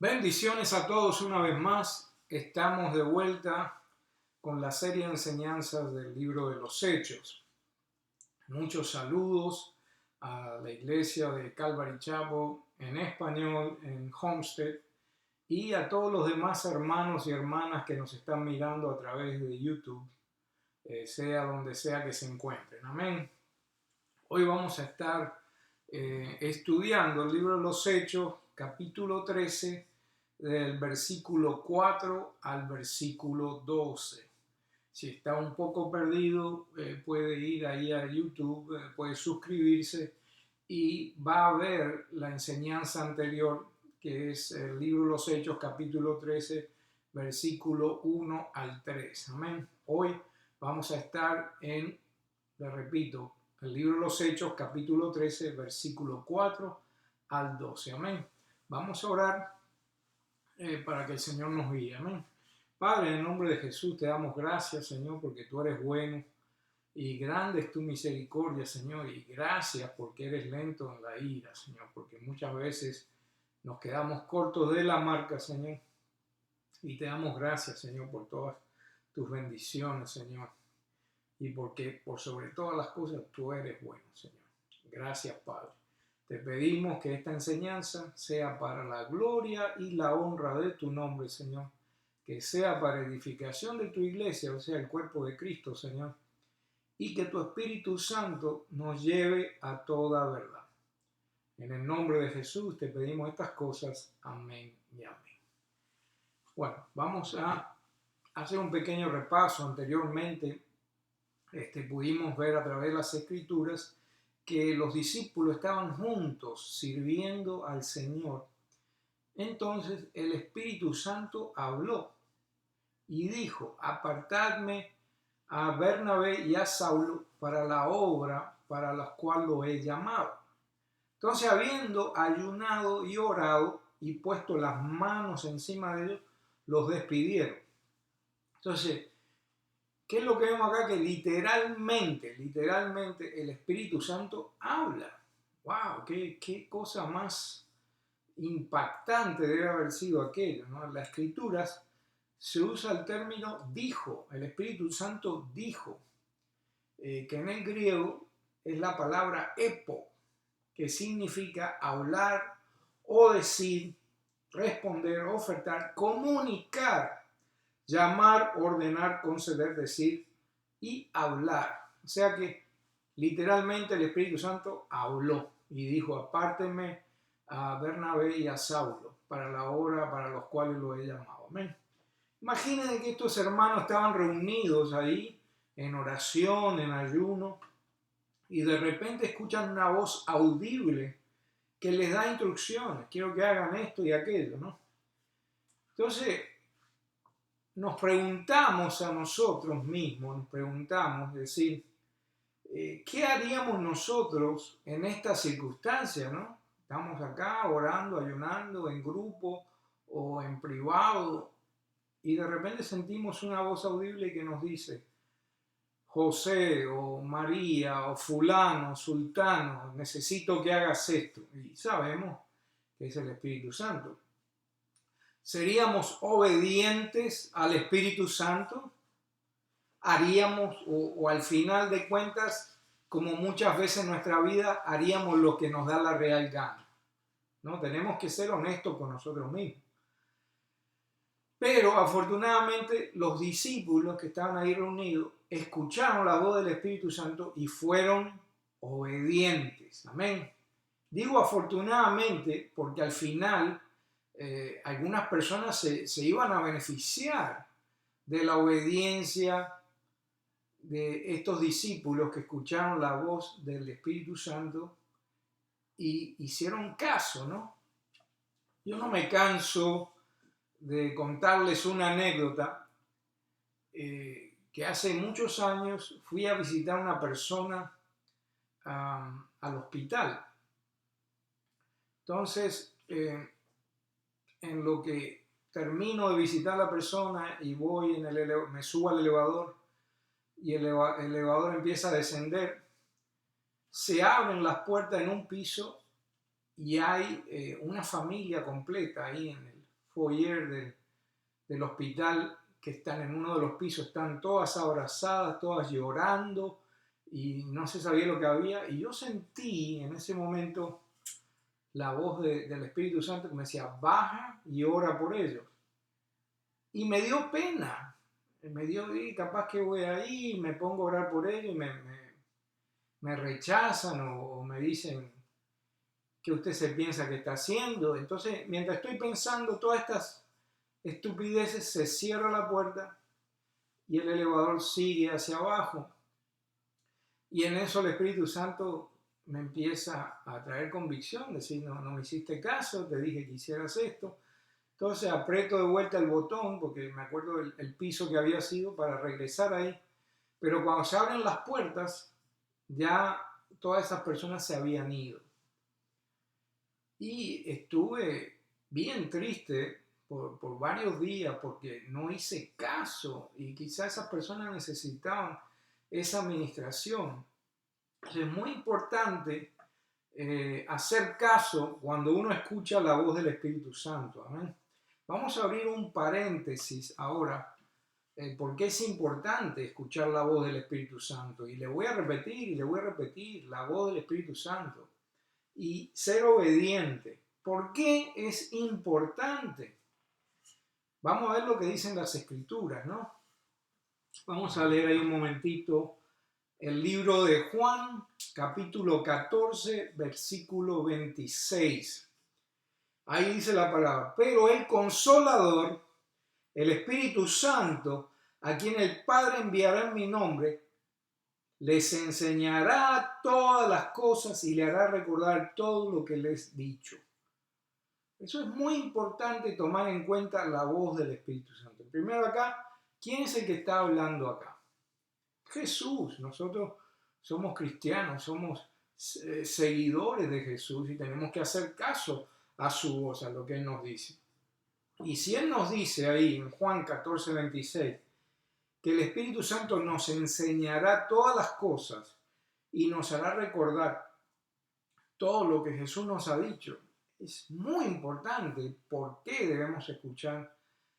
Bendiciones a todos una vez más. Estamos de vuelta con la serie de enseñanzas del libro de los Hechos. Muchos saludos a la iglesia de Calvary Chapel en español, en Homestead, y a todos los demás hermanos y hermanas que nos están mirando a través de YouTube, sea donde sea que se encuentren. Amén. Hoy vamos a estar estudiando el libro de los Hechos, capítulo 13, del versículo 4 al versículo 12. Si está un poco perdido, puede ir ahí a YouTube, puede suscribirse y va a ver la enseñanza anterior, que es el libro de los Hechos, capítulo 13, versículo 1 al 3. Amén. Hoy vamos a estar le repito, el libro de los Hechos, capítulo 13, versículo 4 al 12. Amén. Vamos a orar para que el Señor nos guíe. Amén. Padre, en el nombre de Jesús te damos gracias, Señor, porque tú eres bueno y grande es tu misericordia, Señor, y gracias porque eres lento en la ira, Señor, porque muchas veces nos quedamos cortos de la marca, Señor, y te damos gracias, Señor, por todas tus bendiciones, Señor, y porque por sobre todas las cosas tú eres bueno, Señor. Gracias, Padre. Te pedimos que esta enseñanza sea para la gloria y la honra de tu nombre, Señor, que sea para edificación de tu iglesia, o sea, el cuerpo de Cristo, Señor, y que tu Espíritu Santo nos lleve a toda verdad. En el nombre de Jesús te pedimos estas cosas. Amén y amén. Bueno, vamos a hacer un pequeño repaso. Anteriormente pudimos ver a través de las Escrituras que los discípulos estaban juntos sirviendo al Señor. Entonces el Espíritu Santo habló y dijo: apartadme a Bernabé y a Saulo para la obra para la cual lo he llamado. Entonces, habiendo ayunado y orado y puesto las manos encima de ellos, los despidieron. Entonces, ¿qué es lo que vemos acá? Que literalmente el Espíritu Santo habla. ¡Wow! ¡Qué cosa más impactante debe haber sido aquello, ¿no? En las Escrituras se usa el término dijo, el Espíritu Santo dijo, que en el griego es la palabra epo, que significa hablar o decir, responder, ofertar, comunicar, llamar, ordenar, conceder, decir y hablar. O sea que literalmente el Espíritu Santo habló y dijo: apártenme a Bernabé y a Saulo para la obra para los cuales lo he llamado. Amén. Imaginen que estos hermanos estaban reunidos ahí en oración, en ayuno, y de repente escuchan una voz audible que les da instrucciones. Quiero que hagan esto y aquello, ¿no? Entonces, nos preguntamos a nosotros mismos, es decir, ¿qué haríamos nosotros en esta circunstancia, no? Estamos acá orando, ayunando, en grupo o en privado, y de repente sentimos una voz audible que nos dice: José o María o fulano, sultano, necesito que hagas esto. Y sabemos que es el Espíritu Santo. ¿Seríamos obedientes al Espíritu Santo? ¿Haríamos o al final de cuentas, como muchas veces en nuestra vida, haríamos lo que nos da la real gana? ¿No? Tenemos que ser honestos con nosotros mismos. Pero afortunadamente los discípulos que estaban ahí reunidos escucharon la voz del Espíritu Santo y fueron obedientes. Amén. Digo afortunadamente porque al final algunas personas se iban a beneficiar de la obediencia de estos discípulos que escucharon la voz del Espíritu Santo y hicieron caso, ¿no? Yo no me canso de contarles una anécdota, que hace muchos años fui a visitar a una persona al hospital. Entonces, en lo que termino de visitar a la persona y voy me subo al elevador y el elevador empieza a descender, se abren las puertas en un piso y hay una familia completa ahí foyer del hospital, que están en uno de los pisos, están todas abrazadas, todas llorando, y no se sabía lo que había, y yo sentí en ese momento la voz del Espíritu Santo que me decía, baja y ora por ellos. Y me dio pena, me dio, y capaz que voy ahí, me pongo a orar por ellos, y me rechazan o me dicen que usted se piensa que está haciendo. Entonces, mientras estoy pensando todas estas estupideces, se cierra la puerta y el elevador sigue hacia abajo. Y en eso el Espíritu Santo me empieza a traer convicción, decir, no me hiciste caso, te dije que hicieras esto. Entonces aprieto de vuelta el botón, porque me acuerdo el piso que había sido, para regresar ahí. Pero cuando se abren las puertas, ya todas esas personas se habían ido. Y estuve bien triste por varios días porque no hice caso y quizás esas personas necesitaban esa administración. Es muy importante hacer caso cuando uno escucha la voz del Espíritu Santo. Amén. Vamos a abrir un paréntesis ahora, porque es importante escuchar la voz del Espíritu Santo. Y le voy a repetir la voz del Espíritu Santo. Y ser obediente. ¿Por qué es importante? Vamos a ver lo que dicen las Escrituras, ¿no? Vamos a leer ahí un momentito el libro de Juan, capítulo 14, versículo 26. Ahí dice la palabra, pero el Consolador, el Espíritu Santo, a quien el Padre enviará en mi nombre, les enseñará todas las cosas y le hará recordar todo lo que les he dicho. Eso es muy importante, tomar en cuenta la voz del Espíritu Santo. Primero acá, ¿quién es el que está hablando acá? Jesús. Nosotros somos cristianos, somos seguidores de Jesús y tenemos que hacer caso a su voz, a lo que Él nos dice. Y si Él nos dice ahí en Juan 14, 26, que el Espíritu Santo nos enseñará todas las cosas y nos hará recordar todo lo que Jesús nos ha dicho, es muy importante por qué debemos escuchar.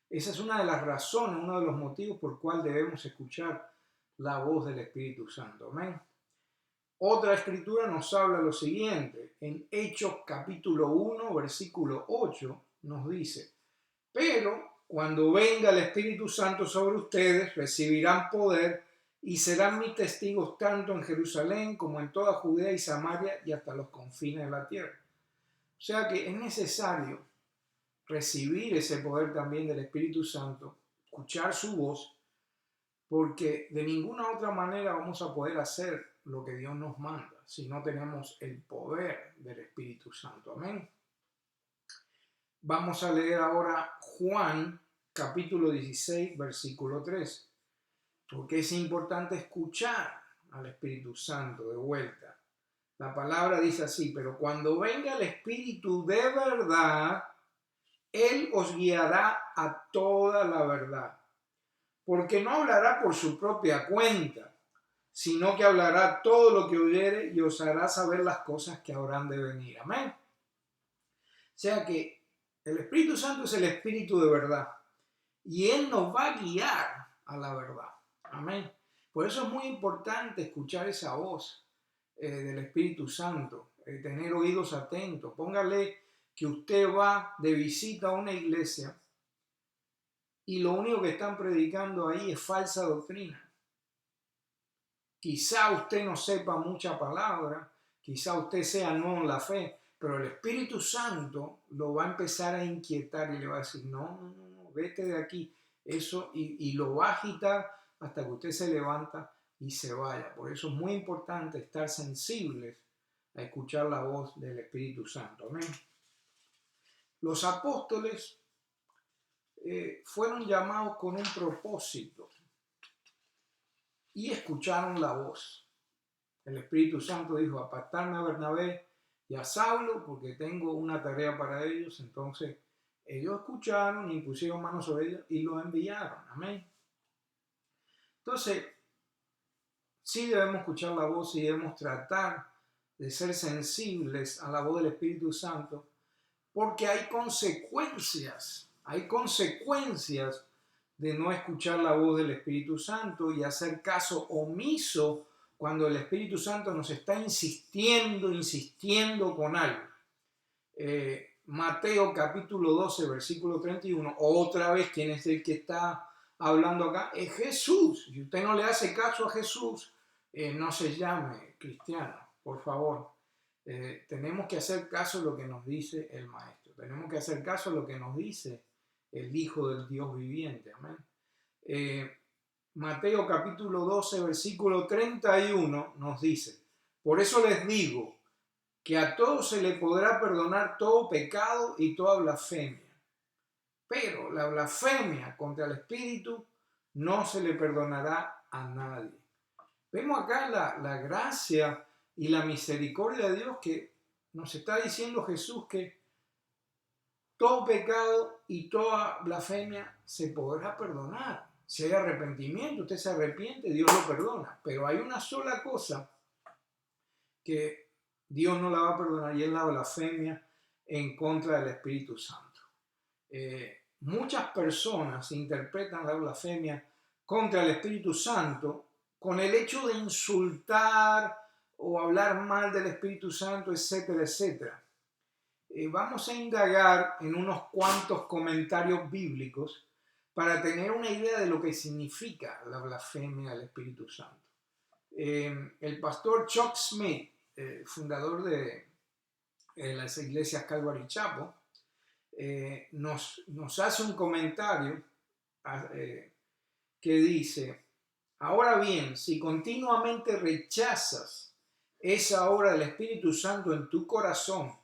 Esa es una de las razones, uno de los motivos por cual debemos escuchar la voz del Espíritu Santo. Amén. Otra escritura nos habla lo siguiente. En Hechos capítulo 1, versículo 8, nos dice, pero cuando venga el Espíritu Santo sobre ustedes, recibirán poder y serán mis testigos tanto en Jerusalén como en toda Judea y Samaria y hasta los confines de la tierra. O sea que es necesario recibir ese poder también del Espíritu Santo, escuchar su voz, porque de ninguna otra manera vamos a poder hacer lo que Dios nos manda si no tenemos el poder del Espíritu Santo. Amén. Vamos a leer ahora Juan capítulo 16, versículo 3, porque es importante escuchar al Espíritu Santo de vuelta. La palabra dice así, pero cuando venga el Espíritu de verdad, Él os guiará a toda la verdad, porque no hablará por su propia cuenta, sino que hablará todo lo que oyere y os hará saber las cosas que habrán de venir. Amén. O sea que el Espíritu Santo es el Espíritu de verdad y Él nos va a guiar a la verdad. Amén. Por eso es muy importante escuchar esa voz del Espíritu Santo, tener oídos atentos. Póngale que usted va de visita a una iglesia y lo único que están predicando ahí es falsa doctrina. Quizá usted no sepa mucha palabra, quizá usted sea nuevo en la fe, pero el Espíritu Santo lo va a empezar a inquietar y le va a decir, no, vete de aquí, eso, y lo va a agitar hasta que usted se levanta y se vaya. Por eso es muy importante estar sensibles a escuchar la voz del Espíritu Santo. Amén. Los apóstoles fueron llamados con un propósito y escucharon la voz. El Espíritu Santo dijo, apartarme a Bernabé y a Saulo porque tengo una tarea para ellos. Entonces ellos escucharon y pusieron manos sobre ellos y los enviaron. Amén. Entonces, sí debemos escuchar la voz y debemos tratar de ser sensibles a la voz del Espíritu Santo, porque hay consecuencias Hay consecuencias de no escuchar la voz del Espíritu Santo y hacer caso omiso cuando el Espíritu Santo nos está insistiendo con algo. Mateo capítulo 12, versículo 31, otra vez, ¿quién es el que está hablando acá? Es Jesús. Si usted no le hace caso a Jesús, no se llame cristiano, por favor. Tenemos que hacer caso a lo que nos dice el Maestro. Tenemos que hacer caso a lo que nos dice el Hijo del Dios viviente. Amén. Mateo capítulo 12, versículo 31 nos dice: por eso les digo que a todos se le podrá perdonar todo pecado y toda blasfemia, pero la blasfemia contra el Espíritu no se le perdonará a nadie. Vemos acá la gracia y la misericordia de Dios que nos está diciendo Jesús, que todo pecado y toda blasfemia se podrá perdonar. Si hay arrepentimiento, usted se arrepiente, Dios lo perdona. Pero hay una sola cosa que Dios no la va a perdonar, y es la blasfemia en contra del Espíritu Santo. Muchas personas interpretan la blasfemia contra el Espíritu Santo con el hecho de insultar o hablar mal del Espíritu Santo, etcétera, etcétera. Vamos a indagar en unos cuantos comentarios bíblicos para tener una idea de lo que significa la blasfemia del Espíritu Santo. El pastor Chuck Smith, fundador de las iglesias Calvary Chapel, nos hace un comentario que dice: ahora bien, si continuamente rechazas esa obra del Espíritu Santo en tu corazón,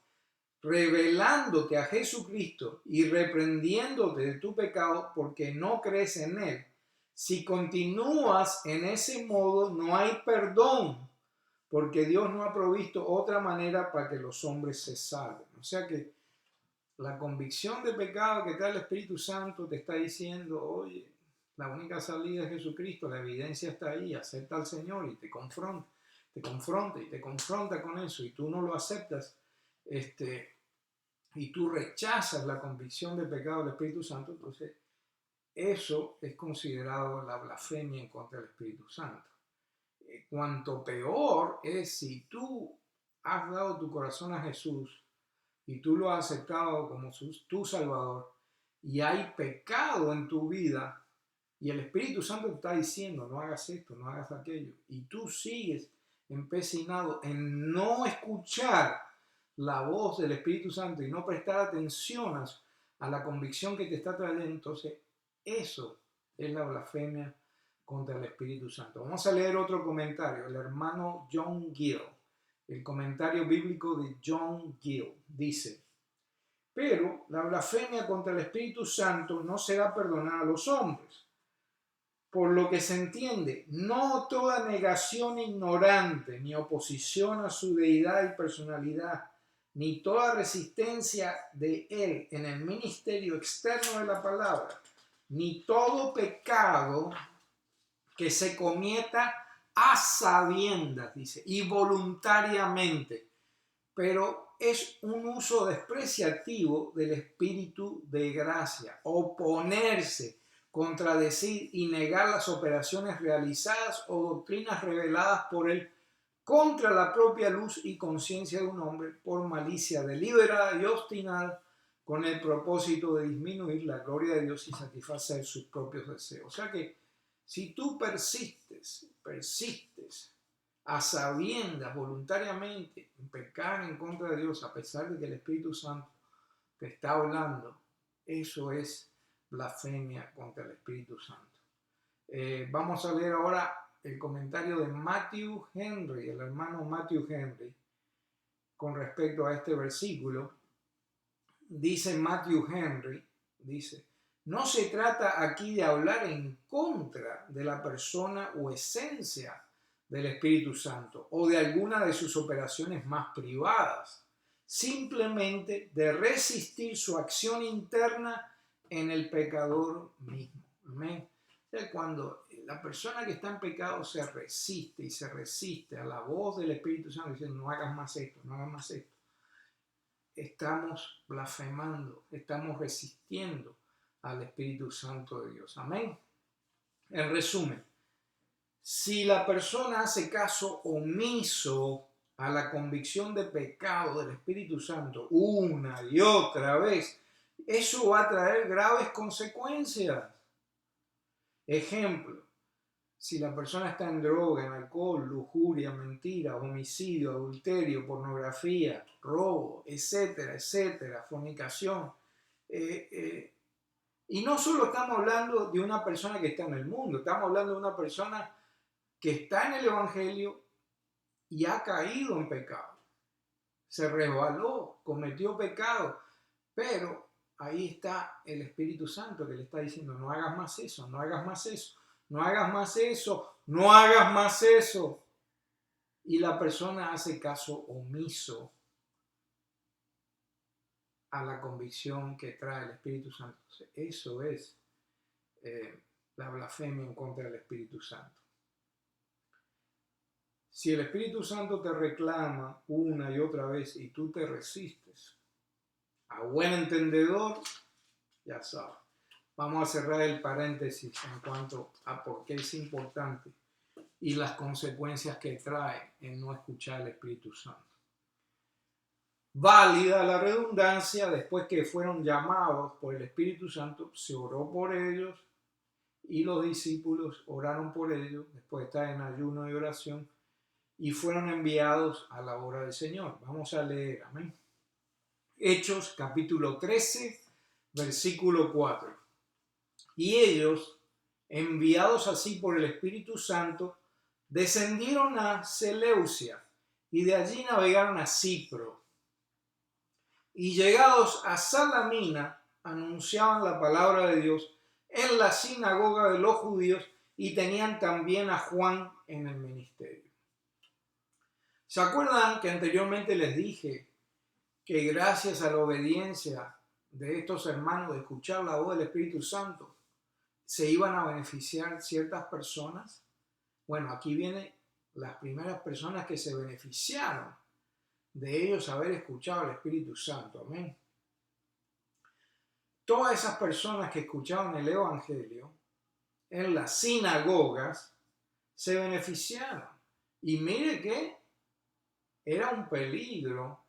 revelándote a Jesucristo y reprendiéndote de tu pecado porque no crees en Él, si continúas en ese modo, no hay perdón, porque Dios no ha provisto otra manera para que los hombres se salven. O sea que la convicción de pecado que trae el Espíritu Santo te está diciendo: oye, la única salida es Jesucristo, la evidencia está ahí, acepta al Señor, y te confronta con eso, y tú no lo aceptas, y tú rechazas la convicción de pecado del Espíritu Santo, entonces eso es considerado la blasfemia en contra del Espíritu Santo. Cuanto peor es si tú has dado tu corazón a Jesús y tú lo has aceptado como tu Salvador, y hay pecado en tu vida y el Espíritu Santo te está diciendo: no hagas esto, no hagas aquello, y tú sigues empecinado en no escuchar la voz del Espíritu Santo y no prestar atención a la convicción que te está trayendo, entonces eso es la blasfemia contra el Espíritu Santo. Vamos a leer otro comentario, el hermano John Gill, el comentario bíblico de John Gill, dice: pero la blasfemia contra el Espíritu Santo no será perdonada a los hombres. Por lo que se entiende, no toda negación ignorante, ni oposición a su deidad y personalidad, ni toda resistencia de él en el ministerio externo de la palabra, ni todo pecado que se cometa a sabiendas, dice, y voluntariamente, pero es un uso despreciativo del espíritu de gracia, oponerse, contradecir y negar las operaciones realizadas o doctrinas reveladas por él contra la propia luz y conciencia de un hombre por malicia deliberada y obstinada, con el propósito de disminuir la gloria de Dios y satisfacer sus propios deseos. O sea que si tú persistes a sabiendas, voluntariamente, en pecar en contra de Dios, a pesar de que el Espíritu Santo te está hablando, eso es blasfemia contra el Espíritu Santo. Vamos a leer ahora el comentario de Matthew Henry, el hermano Matthew Henry, con respecto a este versículo. Dice Matthew Henry, dice: no se trata aquí de hablar en contra de la persona o esencia del Espíritu Santo o de alguna de sus operaciones más privadas, simplemente de resistir su acción interna en el pecador mismo. Amén. Cuando la persona que está en pecado se resiste a la voz del Espíritu Santo diciendo: no hagas más esto, no hagas más esto, estamos blasfemando, estamos resistiendo al Espíritu Santo de Dios. Amén. En resumen, si la persona hace caso omiso a la convicción de pecado del Espíritu Santo una y otra vez, eso va a traer graves consecuencias. Ejemplo, si la persona está en droga, en alcohol, lujuria, mentira, homicidio, adulterio, pornografía, robo, etcétera, etcétera, fornicación. Y no solo estamos hablando de una persona que está en el mundo, estamos hablando de una persona que está en el Evangelio y ha caído en pecado. Se resbaló, cometió pecado, pero ahí está el Espíritu Santo que le está diciendo, no hagas más eso, no hagas más eso, no hagas más eso, no hagas más eso. Y la persona hace caso omiso a la convicción que trae el Espíritu Santo. Eso es la blasfemia en contra del Espíritu Santo. Si el Espíritu Santo te reclama una y otra vez y tú te resistes, a buen entendedor, ya sabes. Vamos a cerrar el paréntesis en cuanto a por qué es importante y las consecuencias que trae en no escuchar al Espíritu Santo. Válida la redundancia, después que fueron llamados por el Espíritu Santo, se oró por ellos y los discípulos oraron por ellos, después de estar en ayuno y oración, y fueron enviados a la obra del Señor. Vamos a leer, amén. Hechos capítulo 13, versículo 4. Y ellos, enviados así por el Espíritu Santo, descendieron a Seleucia y de allí navegaron a Cipro. Y llegados a Salamina, anunciaban la palabra de Dios en la sinagoga de los judíos y tenían también a Juan en el ministerio. ¿Se acuerdan que anteriormente les dije que gracias a la obediencia de estos hermanos de escuchar la voz del Espíritu Santo se iban a beneficiar ciertas personas? Bueno, aquí vienen las primeras personas que se beneficiaron de ellos haber escuchado al Espíritu Santo. Amén. Todas esas personas que escucharon el Evangelio en las sinagogas se beneficiaron. Y mire que era un peligro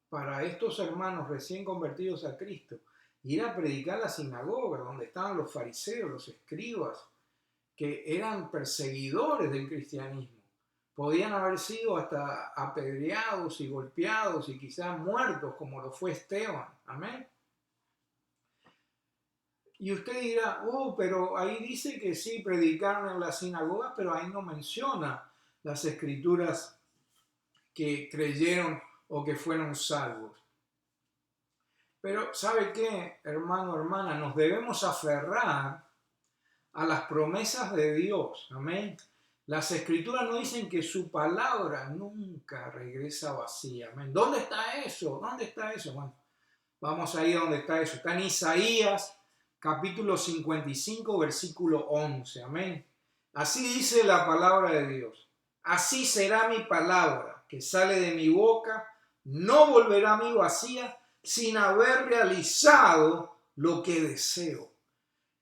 para estos hermanos recién convertidos a Cristo ir a predicar a la sinagoga donde estaban los fariseos, los escribas, que eran perseguidores del cristianismo. Podían haber sido hasta apedreados y golpeados y quizás muertos como lo fue Esteban. Amén. Y usted dirá, pero ahí dice que sí, predicaron en la sinagoga, pero ahí no menciona las escrituras que creyeron o que fueron salvos. Pero ¿sabe qué, hermano, hermana? Nos debemos aferrar a las promesas de Dios. Amén. Las escrituras nos dicen que su palabra nunca regresa vacía. Amén. ¿Dónde está eso? ¿Dónde está eso? Bueno, vamos a ir a donde está eso. Está en Isaías capítulo 55, versículo 11. Amén. Así dice la palabra de Dios. Así será mi palabra que sale de mi boca. No volverá a mí vacía sin haber realizado lo que deseo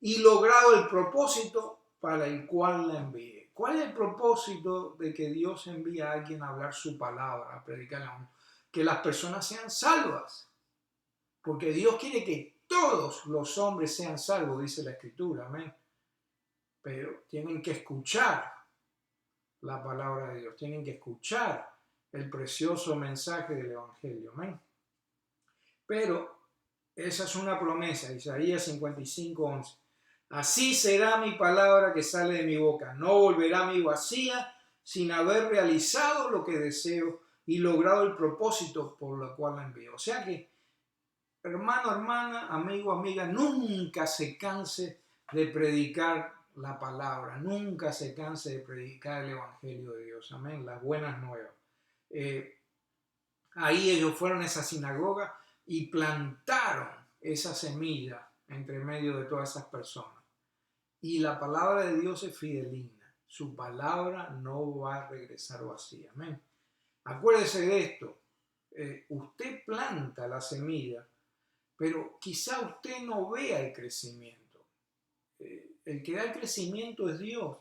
y logrado el propósito para el cual la envié. ¿Cuál es el propósito de que Dios envía a alguien a hablar su palabra, a predicar a uno? Que las personas sean salvas. Porque Dios quiere que todos los hombres sean salvos, dice la Escritura. Amén. Pero tienen que escuchar la palabra de Dios. Tienen que escuchar el precioso mensaje del Evangelio. Amén. Pero esa es una promesa. Isaías 55, 11. Así será mi palabra que sale de mi boca. No volverá a mí vacía sin haber realizado lo que deseo y logrado el propósito por lo cual la envío. O sea que, hermano, hermana, amigo, amiga, nunca se canse de predicar la palabra. Nunca se canse de predicar el Evangelio de Dios. Amén. Las buenas nuevas. Ahí ellos fueron a esa sinagoga y plantaron esa semilla entre medio de todas esas personas. Y la palabra de Dios es fideligna. Su palabra no va a regresar vacía. Amén. Acuérdese de esto. Usted planta la semilla, pero quizá usted no vea el crecimiento. El que da el crecimiento es Dios.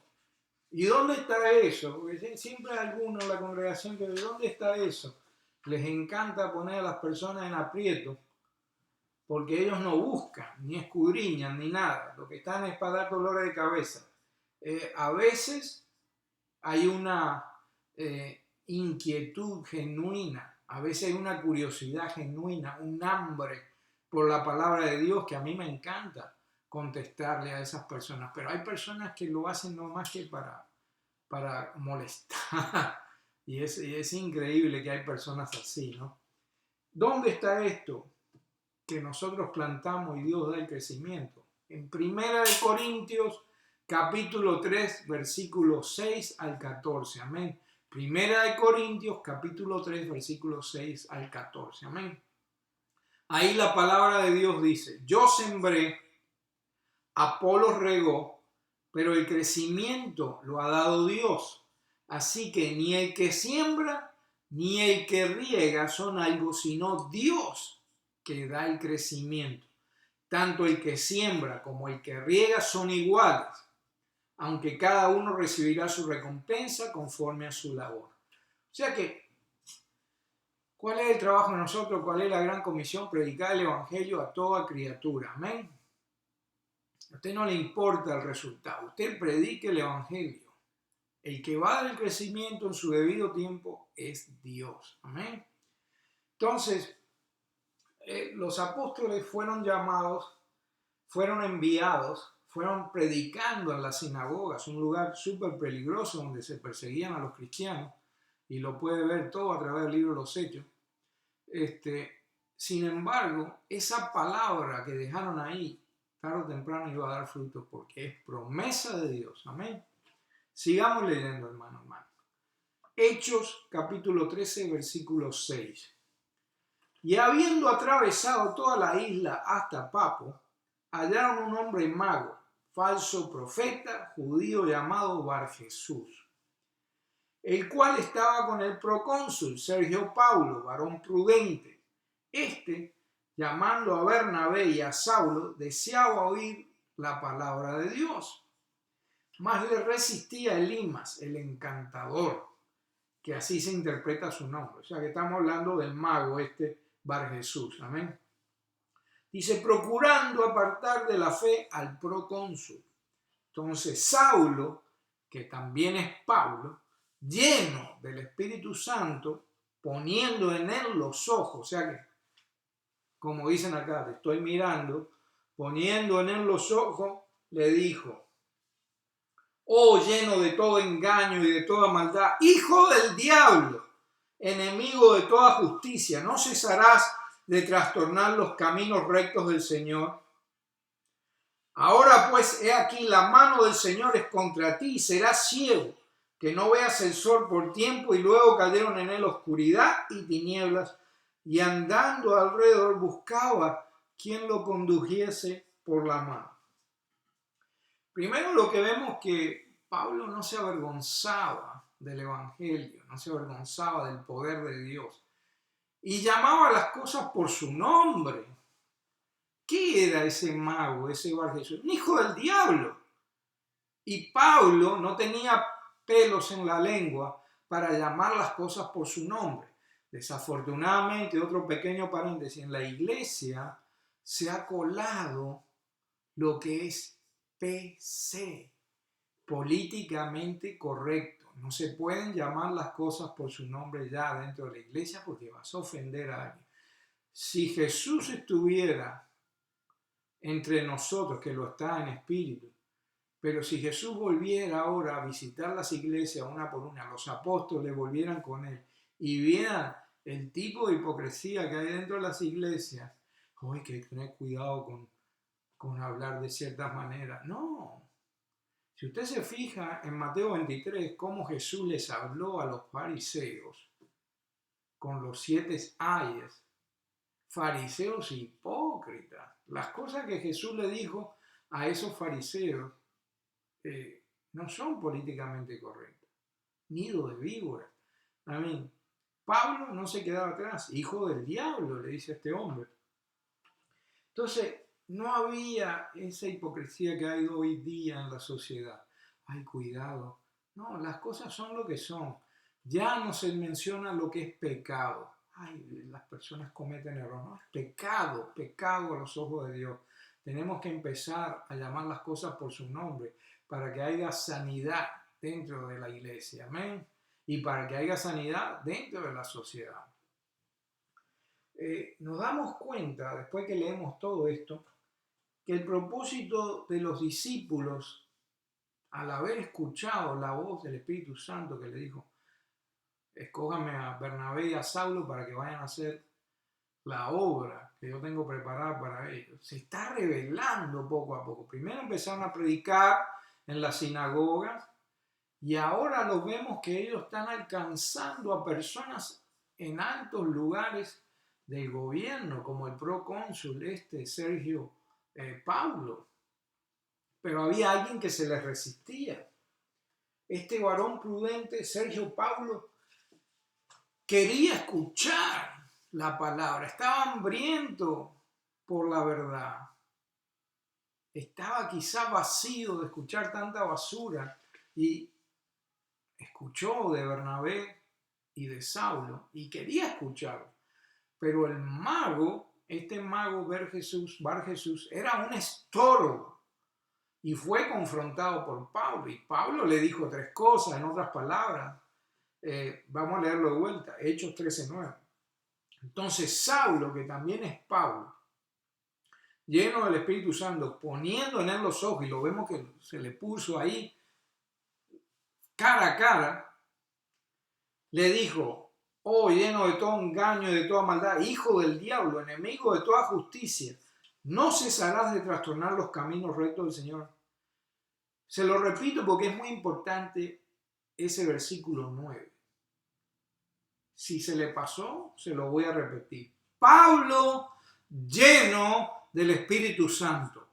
¿Y dónde está eso? Porque siempre hay algunos en la congregación que ¿dónde está eso? Les encanta poner a las personas en aprieto porque ellos no buscan, ni escudriñan, ni nada. Lo que están es para dar dolores de cabeza. A veces hay una inquietud genuina, a veces hay una curiosidad genuina, un hambre por la palabra de Dios que a mí me encanta contestarle a esas personas. Pero hay personas que lo hacen no más que para molestar. Y es increíble que hay personas así, ¿no? ¿Dónde está esto que nosotros plantamos y Dios da el crecimiento? En 1 Corintios capítulo 3, versículos 6 al 14. Amén. 1 Corintios capítulo 3, versículos 6 al 14. Amén. Ahí la palabra de Dios dice: yo sembré, Apolos regó, pero el crecimiento lo ha dado Dios. Así que ni el que siembra ni el que riega son algo, sino Dios que da el crecimiento. Tanto el que siembra como el que riega son iguales, aunque cada uno recibirá su recompensa conforme a su labor. O sea que, ¿cuál es el trabajo de nosotros? ¿Cuál es la gran comisión? Predicar el evangelio a toda criatura. Amén. A usted no le importa el resultado. Usted predique el evangelio. El que va a dar el crecimiento en su debido tiempo es Dios. Amén. Entonces, los apóstoles fueron llamados, fueron enviados, fueron predicando en las sinagogas, un lugar súper peligroso donde se perseguían a los cristianos, y lo puede ver todo a través del libro de los Hechos. Sin embargo, esa palabra que dejaron ahí, tarde o temprano iba a dar fruto, porque es promesa de Dios. Amén. Sigamos leyendo, hermano. Hechos capítulo 13, versículo 6. Y habiendo atravesado toda la isla hasta Papo, hallaron un hombre mago, falso profeta, judío llamado Barjesús, el cual estaba con el procónsul Sergio Paulo, varón prudente. Llamando a Bernabé y a Saulo, deseaba oír la palabra de Dios. Mas le resistía Elimas, el encantador, que así se interpreta su nombre. O sea que estamos hablando del mago Barjesús. Amén. Dice, procurando apartar de la fe al procónsul. Entonces Saulo, que también es Pablo, lleno del Espíritu Santo, poniendo en él los ojos, o sea que, como dicen acá, te estoy mirando, poniendo en él los ojos, le dijo: oh, lleno de todo engaño y de toda maldad, hijo del diablo, enemigo de toda justicia, ¿no cesarás de trastornar los caminos rectos del Señor? Ahora pues, he aquí, la mano del Señor es contra ti, y serás ciego, que no veas el sol por tiempo. Y luego cayeron en él oscuridad y tinieblas, y andando alrededor buscaba quien lo condujese por la mano. Primero lo que vemos que Pablo no se avergonzaba del evangelio, no se avergonzaba del poder de Dios, y llamaba las cosas por su nombre. ¿Qué era ese mago, ese Barjesús? Un hijo del diablo. Y Pablo no tenía pelos en la lengua para llamar las cosas por su nombre. Desafortunadamente, otro pequeño paréntesis, en la iglesia se ha colado lo que es PC, políticamente correcto. No se pueden llamar las cosas por su nombre ya dentro de la iglesia porque vas a ofender a alguien. Si Jesús estuviera entre nosotros, que lo está en espíritu, pero si Jesús volviera ahora a visitar las iglesias una por una, los apóstoles volvieran con él y vieran el tipo de hipocresía que hay dentro de las iglesias, hay que tener cuidado con hablar de ciertas maneras. No. Si usted se fija en Mateo 23, cómo Jesús les habló a los fariseos con los 7 ayes, fariseos hipócritas. Las cosas que Jesús le dijo a esos fariseos no son políticamente correctas. Nido de víbora. Pablo no se quedaba atrás. Hijo del diablo, le dice a este hombre. Entonces, no había esa hipocresía que hay hoy día en la sociedad. Ay, cuidado. No, las cosas son lo que son. Ya no se menciona lo que es pecado. Ay, las personas cometen errores. No, es pecado, pecado a los ojos de Dios. Tenemos que empezar a llamar las cosas por su nombre para que haya sanidad dentro de la iglesia. Amén. Y para que haya sanidad dentro de la sociedad. Nos damos cuenta, después que leemos todo esto, que el propósito de los discípulos, al haber escuchado la voz del Espíritu Santo que le dijo, escójame a Bernabé y a Saulo para que vayan a hacer la obra que yo tengo preparada para ellos, se está revelando poco a poco. Primero empezaron a predicar en las sinagogas y ahora lo vemos que ellos están alcanzando a personas en altos lugares del gobierno, como el procónsul Sergio Paulo. Pero había alguien que se les resistía. Este varón prudente, Sergio Paulo, quería escuchar la palabra, estaba hambriento por la verdad. Estaba quizá vacío de escuchar tanta basura y escuchó de Bernabé y de Saulo y quería escucharlo. Pero el mago, este mago Bar Jesús, era un estorbo y fue confrontado por Pablo. Y Pablo le dijo tres cosas, en otras palabras. Vamos a leerlo de vuelta, Hechos 13:9. Entonces Saulo, que también es Pablo, lleno del Espíritu Santo, poniendo en él los ojos, y lo vemos que se le puso ahí cara a cara, le dijo, oh, lleno de todo engaño y de toda maldad, hijo del diablo, enemigo de toda justicia, no cesarás de trastornar los caminos rectos del Señor. Se lo repito porque es muy importante ese versículo 9. Si se le pasó, se lo voy a repetir. Pablo lleno del Espíritu Santo.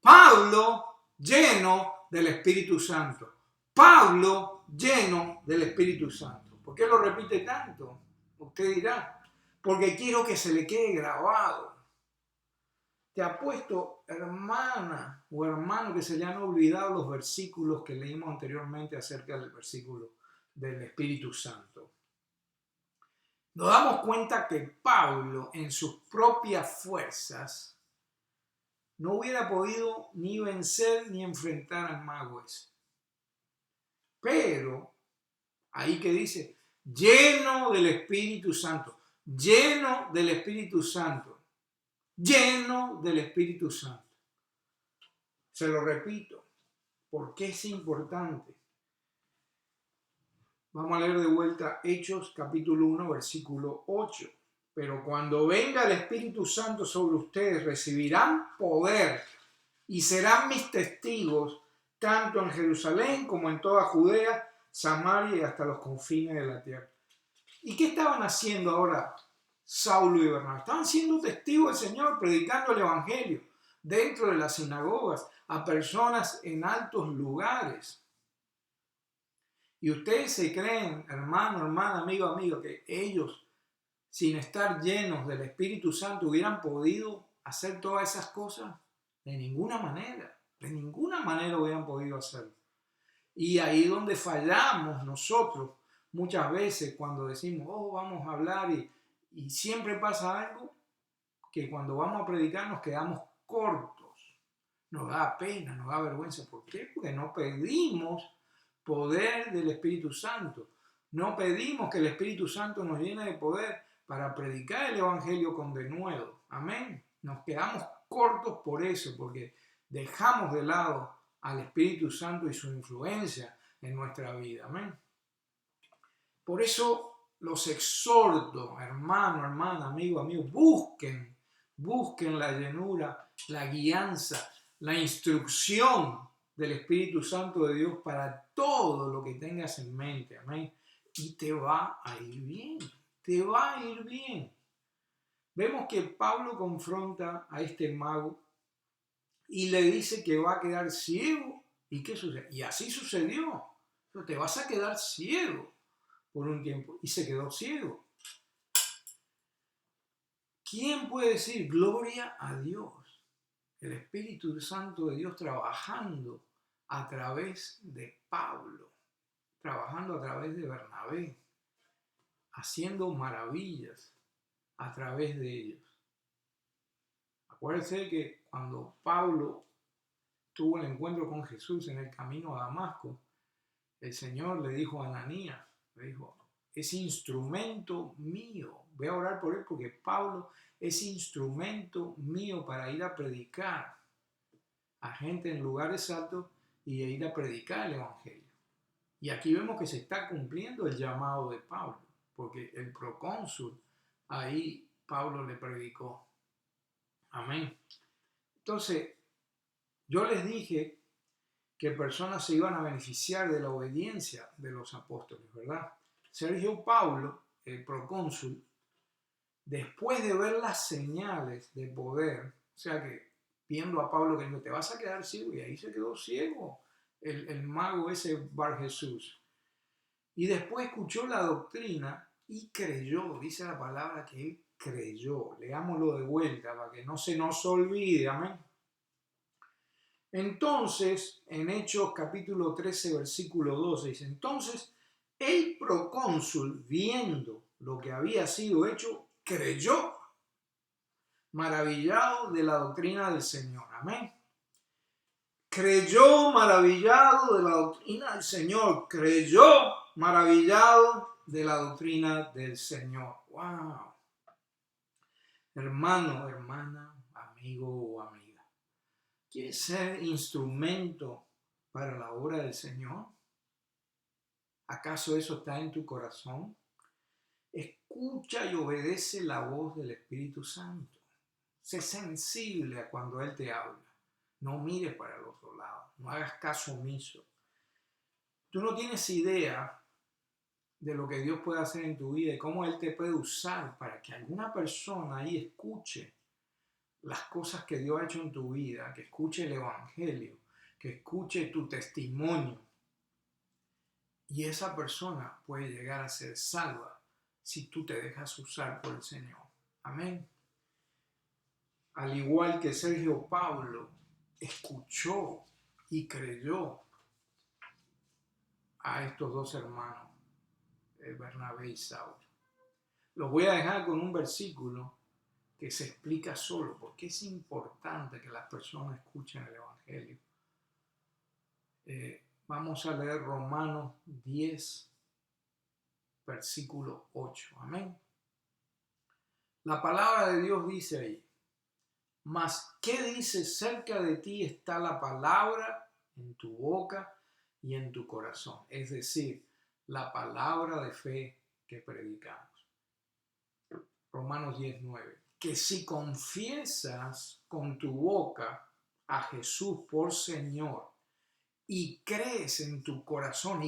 Pablo lleno del Espíritu Santo. Pablo lleno del Espíritu Santo. ¿Por qué lo repite tanto? Usted dirá, porque quiero que se le quede grabado. Te apuesto, hermana o hermano, que se le han olvidado los versículos que leímos anteriormente acerca del versículo del Espíritu Santo. Nos damos cuenta que Pablo, en sus propias fuerzas, no hubiera podido ni vencer ni enfrentar al mago ese. Pero, ahí que dice, lleno del Espíritu Santo, lleno del Espíritu Santo, lleno del Espíritu Santo. Se lo repito, porque es importante. Vamos a leer de vuelta Hechos capítulo 1, versículo 8. Pero cuando venga el Espíritu Santo sobre ustedes, recibirán poder y serán mis testigos, tanto en Jerusalén como en toda Judea, Samaria y hasta los confines de la tierra. ¿Y qué estaban haciendo ahora Saulo y Bernabé? Estaban siendo testigos del Señor, predicando el Evangelio dentro de las sinagogas, a personas en altos lugares. Y ustedes se creen, hermano, hermana, amigo, amigo, que ellos, sin estar llenos del Espíritu Santo, hubieran podido hacer todas esas cosas. De ninguna manera hubieran podido hacerlo. Y ahí es donde fallamos nosotros muchas veces cuando decimos, oh, vamos a hablar y siempre pasa algo que cuando vamos a predicar nos quedamos cortos. Nos da pena, nos da vergüenza. ¿Por qué? Porque no pedimos poder del Espíritu Santo. No pedimos que el Espíritu Santo nos llene de poder para predicar el Evangelio con denuedo. Amén. Nos quedamos cortos por eso, porque dejamos de lado al Espíritu Santo y su influencia en nuestra vida. Amén. Por eso los exhorto, hermano, hermana, amigo, amigo, busquen la llenura, la guianza, la instrucción del Espíritu Santo de Dios para todo lo que tengas en mente. Amén. Y te va a ir bien. Te va a ir bien. Vemos que Pablo confronta a este mago y le dice que va a quedar ciego. ¿Y qué sucede? Y así sucedió. Pero te vas a quedar ciego por un tiempo. Y se quedó ciego. ¿Quién puede decir gloria a Dios? el Espíritu Santo de Dios trabajando a través de Pablo, trabajando a través de Bernabé, haciendo maravillas a través de ellos. Acuérdense que cuando Pablo tuvo el encuentro con Jesús en el camino a Damasco, el Señor le dijo a Ananías, le dijo, es instrumento mío. Voy a orar por él porque Pablo es instrumento mío para ir a predicar a gente en lugares altos y a ir a predicar el Evangelio. Y aquí vemos que se está cumpliendo el llamado de Pablo, porque el procónsul, ahí Pablo le predicó. Amén. Entonces, yo les dije que personas se iban a beneficiar de la obediencia de los apóstoles, ¿verdad? Sergio Paulo, el procónsul, después de ver las señales de poder, o sea que viendo a Pablo que dijo, te vas a quedar ciego, y ahí se quedó ciego el mago ese Bar Jesús. Y después escuchó la doctrina y creyó, dice la palabra que él creyó. Leámoslo de vuelta para que no se nos olvide, amén. Entonces, en Hechos capítulo 13, versículo 12, dice, entonces el procónsul, viendo lo que había sido hecho, creyó, maravillado de la doctrina del Señor. Amén. Creyó maravillado de la doctrina del Señor. Creyó maravillado de la doctrina del Señor. ¡Wow! Hermano, hermana, amigo o amiga, ¿quieres ser instrumento para la obra del Señor? ¿Acaso eso está en tu corazón? Escucha y obedece la voz del Espíritu Santo. Sé sensible a cuando Él te habla. No mires para el otro lado. No hagas caso omiso. Tú no tienes idea de lo que Dios puede hacer en tu vida y cómo Él te puede usar para que alguna persona ahí escuche las cosas que Dios ha hecho en tu vida, que escuche el Evangelio, que escuche tu testimonio. Y esa persona puede llegar a ser salva si tú te dejas usar por el Señor. Amén. Al igual que Sergio Paulo escuchó y creyó a estos dos hermanos, Bernabé y Saulo. Los voy a dejar con un versículo que se explica solo, porque es importante que las personas escuchen el Evangelio. Vamos a leer Romanos 10, versículo 8. Amén. La palabra de Dios dice ahí, mas ¿qué dice? Cerca de ti está la palabra en tu boca y en tu corazón. Es decir, la palabra de fe que predicamos. Romanos 10, 9. Que si confiesas con tu boca a Jesús por Señor y crees en tu corazón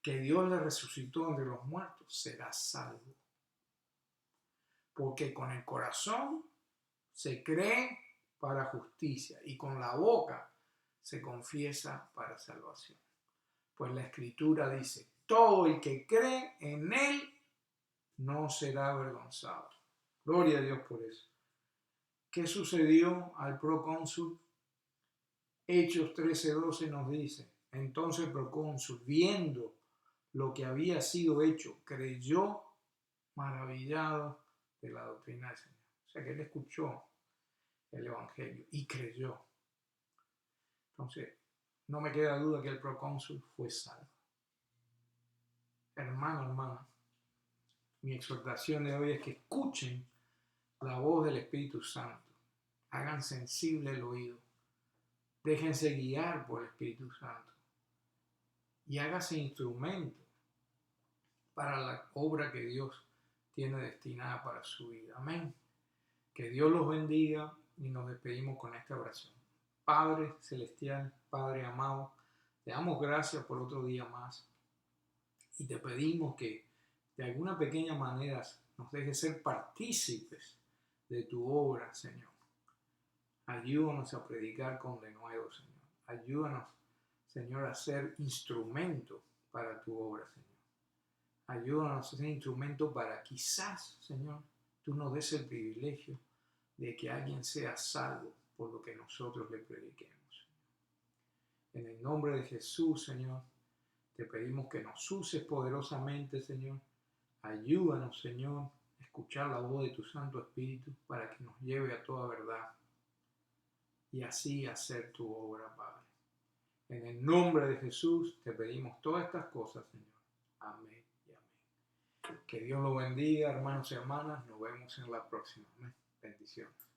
que Dios le resucitó entre los muertos, serás salvo. Porque con el corazón se cree para justicia y con la boca se confiesa para salvación. Pues la Escritura dice, todo el que cree en Él no será avergonzado. Gloria a Dios por eso. ¿Qué sucedió al procónsul? Hechos 13:12 nos dice, entonces el procónsul, viendo lo que había sido hecho, creyó maravillado de la doctrina del Señor. O sea que él escuchó el Evangelio y creyó. Entonces, no me queda duda que el procónsul fue salvo. Hermano, hermana, mi exhortación de hoy es que escuchen la voz del Espíritu Santo. Hagan sensible el oído. Déjense guiar por el Espíritu Santo. Y hágase instrumento para la obra que Dios tiene destinada para su vida. Amén. Que Dios los bendiga y nos despedimos con esta oración. Padre celestial, Padre amado, te damos gracias por otro día más y te pedimos que de alguna pequeña manera nos dejes ser partícipes de tu obra, Señor. Ayúdanos a predicar con denuedo, Señor. Ayúdanos, Señor, a ser instrumento para tu obra, Señor. Ayúdanos a ser instrumento para quizás, Señor, tú nos des el privilegio de que alguien sea salvo por lo que nosotros le prediquemos. En el nombre de Jesús, Señor, te pedimos que nos uses poderosamente, Señor. Ayúdanos, Señor, a escuchar la voz de tu Santo Espíritu para que nos lleve a toda verdad y así hacer tu obra, Padre. En el nombre de Jesús te pedimos todas estas cosas, Señor. Amén y amén. Que Dios lo bendiga, hermanos y hermanas. Nos vemos en la próxima. Amén. Bendiciones.